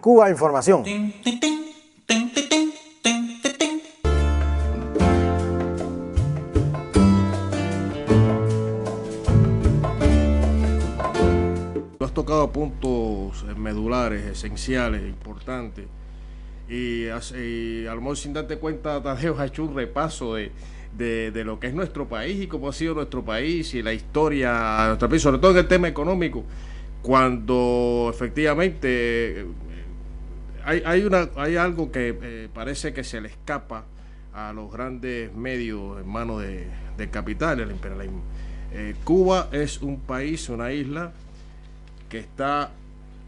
Cuba Información. Tú has tocado puntos medulares, esenciales, importantes, y a lo mejor sin darte cuenta, Tadeo, has hecho un repaso de lo que es nuestro país y cómo ha sido nuestro país y la historia de nuestro país, sobre todo en el tema económico, cuando efectivamente hay algo que parece que se le escapa a los grandes medios en manos del capital, el imperialismo. Cuba es un país, una isla que está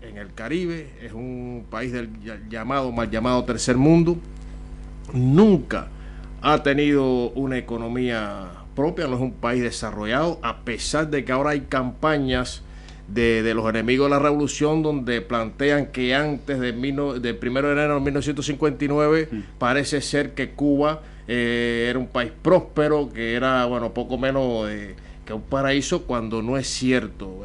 en el Caribe, es un país del mal llamado tercer mundo. Nunca ha tenido una economía propia, no es un país desarrollado, a pesar de que ahora hay campañas de los enemigos de la revolución donde plantean que antes del 1 de enero de 1959 parece ser que Cuba era un país próspero, que era, bueno, poco menos que un paraíso, cuando no es cierto.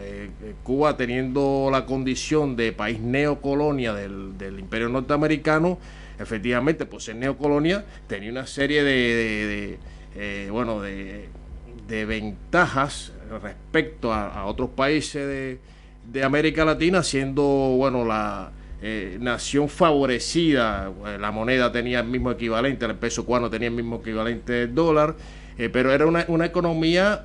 Cuba, teniendo la condición de país neocolonia del imperio norteamericano, efectivamente, pues en neocolonia tenía una serie de ventajas respecto a otros países de América Latina, siendo, bueno, la nación favorecida. La moneda tenía el mismo equivalente, el peso cubano tenía el mismo equivalente del dólar, pero era una economía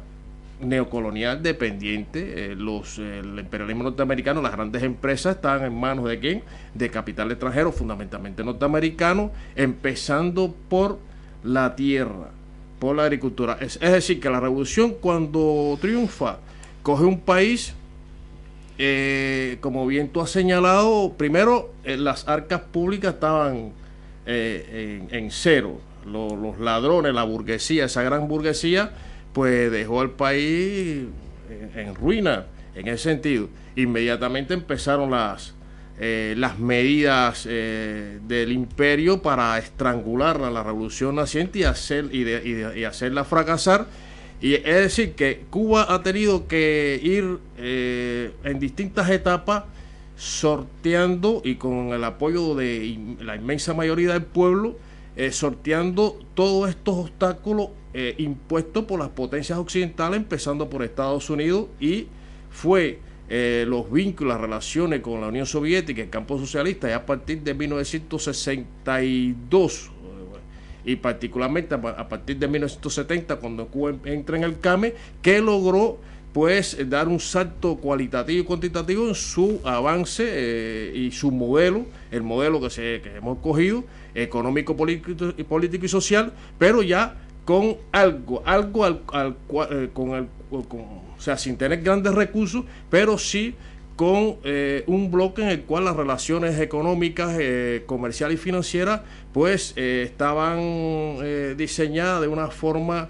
neocolonial dependiente. El imperialismo norteamericano, las grandes empresas estaban en manos de ¿quién? De capital extranjero, fundamentalmente norteamericano, empezando por la tierra, por la agricultura. Es decir, que la revolución, cuando triunfa, coge un país, como bien tú has señalado, primero las arcas públicas estaban en cero. Los ladrones, la burguesía, esa gran burguesía, pues dejó al país en ruina en ese sentido. Inmediatamente empezaron las medidas del imperio para estrangular a la revolución naciente y hacerla fracasar. Y es decir, que Cuba ha tenido que ir en distintas etapas sorteando, y con el apoyo de la inmensa mayoría del pueblo, sorteando todos estos obstáculos impuestos por las potencias occidentales, empezando por Estados Unidos, y fue los vínculos, las relaciones con la Unión Soviética, el campo socialista, ya a partir de 1962, y particularmente a partir de 1970, cuando Cuba entra en el CAME, que logró pues dar un salto cualitativo y cuantitativo en su avance y su modelo, el modelo que hemos cogido, económico, político y social, pero ya con o sea, sin tener grandes recursos, pero sí con un bloque en el cual las relaciones económicas, comerciales y financieras, pues estaban diseñadas de una forma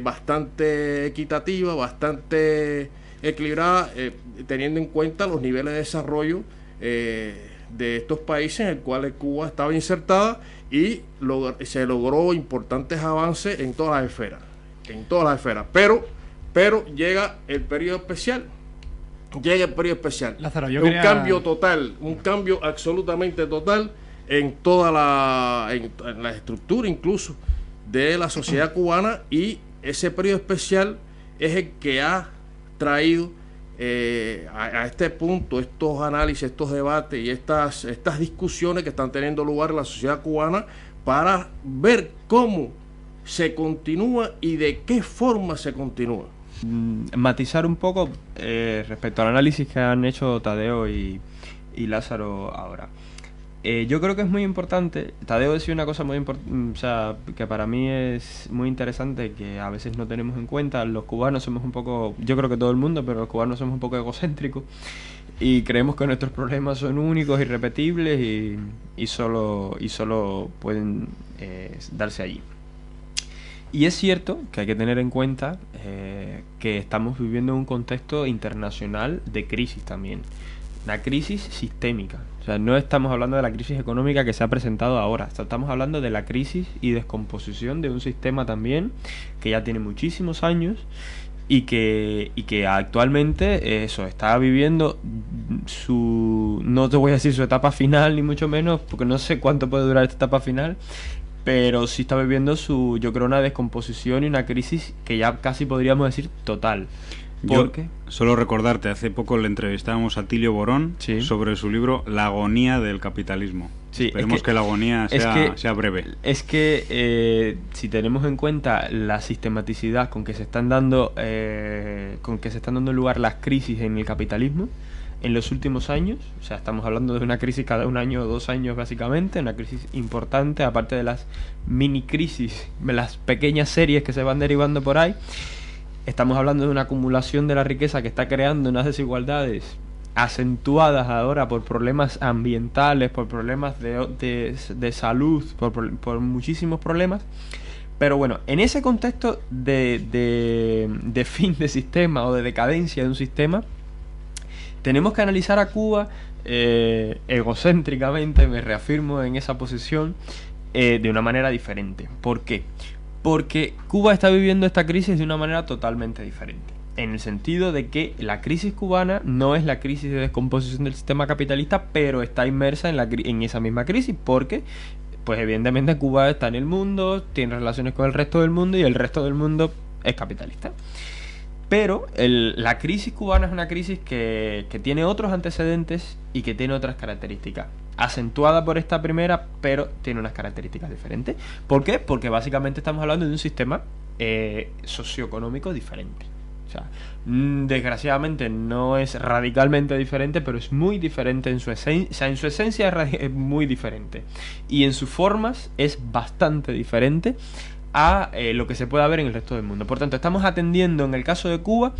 bastante equitativa, bastante equilibrada, teniendo en cuenta los niveles de desarrollo de estos países en el cual Cuba estaba insertada, y se logró importantes avances en todas las esferas, pero llega el periodo especial. Lázaro, Un cambio absolutamente total en en la estructura incluso de la sociedad cubana, y ese periodo especial es el que ha traído a este punto estos análisis, estos debates y estas discusiones que están teniendo lugar en la sociedad cubana, para ver cómo se continúa y de qué forma se continúa. Matizar un poco respecto al análisis que han hecho Tadeo y Lázaro ahora. Yo creo que es muy importante. Tadeo decía una cosa muy importante, o sea, que para mí es muy interesante, que a veces no tenemos en cuenta. Los cubanos somos un poco, yo creo que todo el mundo, pero los cubanos somos un poco egocéntricos y creemos que nuestros problemas son únicos, irrepetibles y solo pueden darse allí. Y es cierto que hay que tener en cuenta que estamos viviendo un contexto internacional de crisis también. Una crisis sistémica. O sea, no estamos hablando de la crisis económica que se ha presentado ahora. Estamos hablando de la crisis y descomposición de un sistema también que ya tiene muchísimos años y que actualmente eso está viviendo su, no te voy a decir su etapa final ni mucho menos, porque no sé cuánto puede durar esta etapa final, pero sí está viviendo su, yo creo, una descomposición y una crisis que ya casi podríamos decir total. Yo solo recordarte, hace poco le entrevistábamos a Tilio Borón, sí, sobre su libro La agonía del capitalismo. Sí, esperemos que la agonía sea breve. Es que si tenemos en cuenta la sistematicidad con que se están dando lugar las crisis en el capitalismo en los últimos años, o sea, estamos hablando de una crisis cada 1 año o 2 años básicamente, una crisis importante, aparte de las mini crisis, las pequeñas series que se van derivando por ahí. Estamos hablando de una acumulación de la riqueza que está creando unas desigualdades acentuadas ahora por problemas ambientales, por problemas de salud, por muchísimos problemas. Pero bueno, en ese contexto de fin de sistema o de decadencia de un sistema, tenemos que analizar a Cuba egocéntricamente, me reafirmo en esa posición, de una manera diferente. ¿Por qué? Porque Cuba está viviendo esta crisis de una manera totalmente diferente. En el sentido de que la crisis cubana no es la crisis de descomposición del sistema capitalista, pero está inmersa en esa misma crisis, porque, pues evidentemente Cuba está en el mundo, tiene relaciones con el resto del mundo y el resto del mundo es capitalista. Pero la crisis cubana es una crisis que tiene otros antecedentes y que tiene otras características. Acentuada por esta primera, pero tiene unas características diferentes. ¿Por qué? Porque básicamente estamos hablando de un sistema socioeconómico diferente. O sea, desgraciadamente no es radicalmente diferente, pero es muy diferente en su esencia. O sea, en su esencia es muy diferente. Y en sus formas es bastante diferente a lo que se pueda ver en el resto del mundo. Por tanto, estamos atendiendo en el caso de Cuba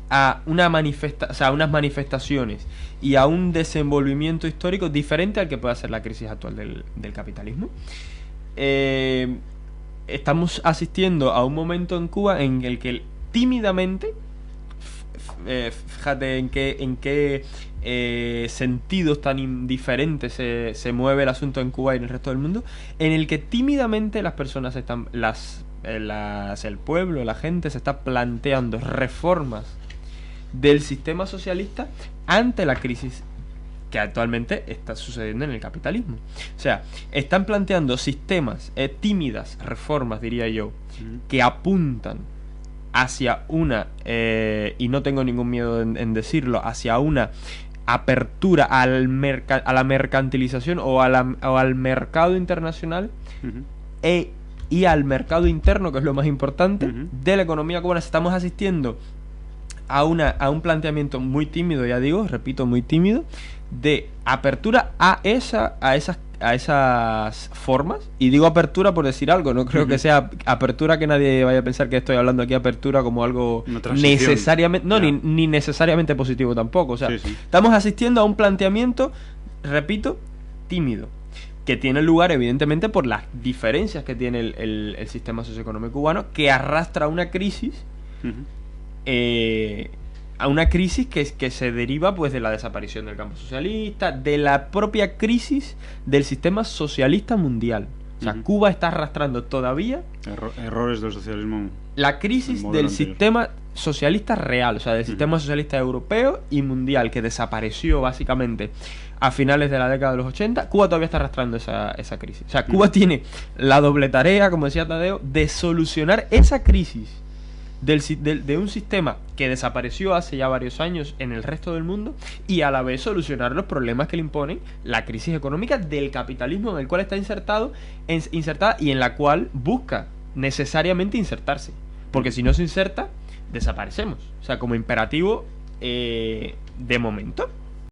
a unas manifestaciones y a un desenvolvimiento histórico diferente al que pueda ser la crisis actual del capitalismo. Estamos asistiendo a un momento en Cuba en el que tímidamente, fíjate en qué sentidos tan diferentes se mueve el asunto en Cuba y en el resto del mundo, en el que tímidamente las personas el pueblo, la gente se está planteando reformas del sistema socialista ante la crisis que actualmente está sucediendo en el capitalismo. O sea, están planteando sistemas, tímidas reformas, diría yo, que apuntan hacia una, y no tengo ningún miedo en decirlo, hacia una apertura a la mercantilización o al mercado internacional y al mercado interno, que es lo más importante, de la economía cubana. Estamos asistiendo a un planteamiento muy tímido, ya digo, repito, muy tímido, de apertura a esas formas. Y digo apertura por decir algo, no creo que sea apertura que nadie vaya a pensar que estoy hablando aquí apertura como algo necesariamente, ni necesariamente positivo tampoco. O sea, estamos asistiendo a un planteamiento, repito, tímido, que tiene lugar evidentemente por las diferencias que tiene el sistema socioeconómico cubano, que arrastra una crisis, a una crisis que se deriva pues de la desaparición del campo socialista, de la propia crisis del sistema socialista mundial. O sea, Cuba está arrastrando todavía errores del socialismo, la crisis del sistema socialista real, o sea, del sistema socialista europeo y mundial, que desapareció básicamente a finales de la década de los 80. Cuba todavía está arrastrando esa crisis. O sea, Cuba tiene la doble tarea, como decía Tadeo, de solucionar esa crisis de un sistema que desapareció hace ya varios años en el resto del mundo, y a la vez solucionar los problemas que le imponen la crisis económica del capitalismo en el cual está insertada y en la cual busca necesariamente insertarse, porque si no se inserta, desaparecemos. O sea, como imperativo de momento.